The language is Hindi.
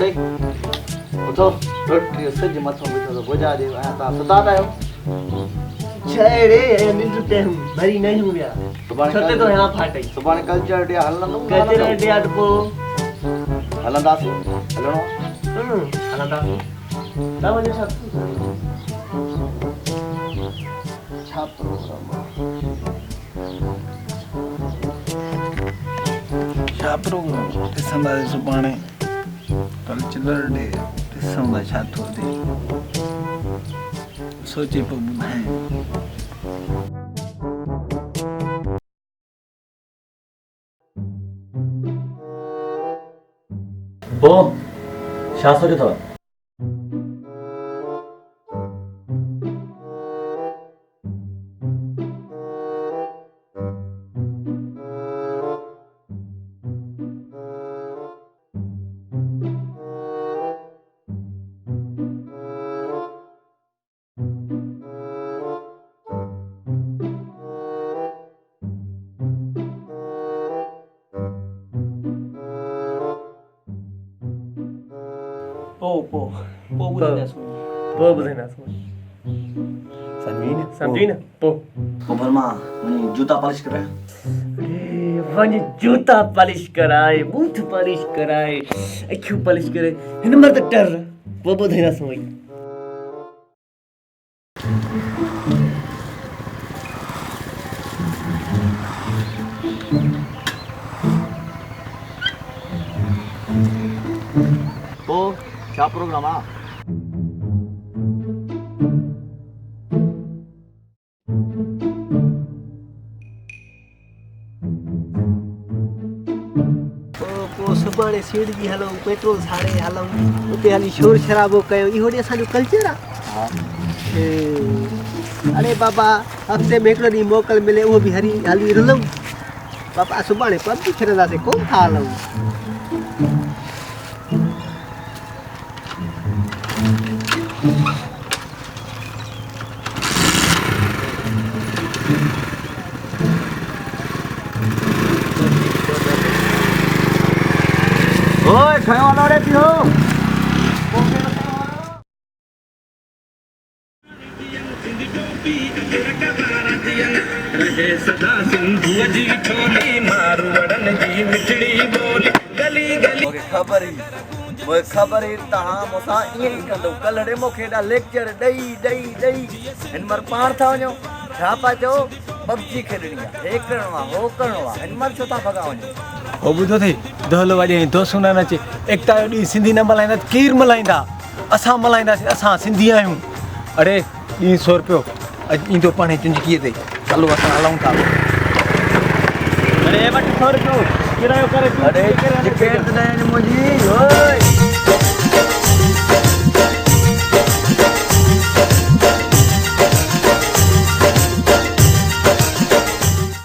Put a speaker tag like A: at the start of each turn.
A: रे उठो रोटी सज मथो बिठो तो बुझा दे ता सता आयो
B: छे रे निंद ते हूं भरी नहीं हूं या छते तो यहां फाटई
A: सुबाने कल्चर डे हलंदो
B: कल्चर डे अट पो
A: हलंदासी हलणो
B: हलंदासी ता वने
A: छा प्रोग्राम छा प्रोग्राम ॾिसंदा सुभाणे कल्चरल डे ॾिसंदा छा थो थिए सोचे पोइ ॿुधाए
C: पोइ छा सोचियो अथव
B: पो बुधाइना समझी न पो
C: भरमा वञी जूता पॉलिश कराए
B: अरे वञी जूता पॉलिश कराए बूथ पॉलिश कराए अखियूं पॉलिश करे हिन मर त टर पो बुधाइना समझ
A: पोइ छा प्रोग्राम आहे
B: पोइ सुभाणे सीट जी हलूं पेट्रोल साड़े हलूं उते हली शोर शराबो कयो इहो ॾींहुं असांजो कल्चर आहे अरे बाबा हफ़्ते में हिकिड़ो ॾींहुं मोकल मिले उहो बि हली रुलूं बाबा सुभाणे पब बि फिरंदासीं कोन था हलूं
A: ओए खयो वञो रे पियो ख़बर ई तव्हां मूंसां ईअं ई कंदो कल्ह रे मूंखे हेॾा लेक्चर ॾेई हिन महिल पाण था वञो छा पिया चओ पबजी खेॾणी आहे हे करिणो आहे हो करिणो आहे हिन महिल छो था भॻा वञो
D: हो ॿुधो अथई दहल वॼे दोस्त न अचे एकता जो ॾींहुं सिंधी न मल्हाईंदा केरु मल्हाईंदा असां मल्हाईंदासीं असां सिंधी आहियूं अरे 100 रुपयो अॼु ईंदो पाणे चुंजकीअ ते चलो असां हलूं था
B: अरे 100 रुपयो किरायो करे
A: अरे टिकट न मुंहिंजी ओए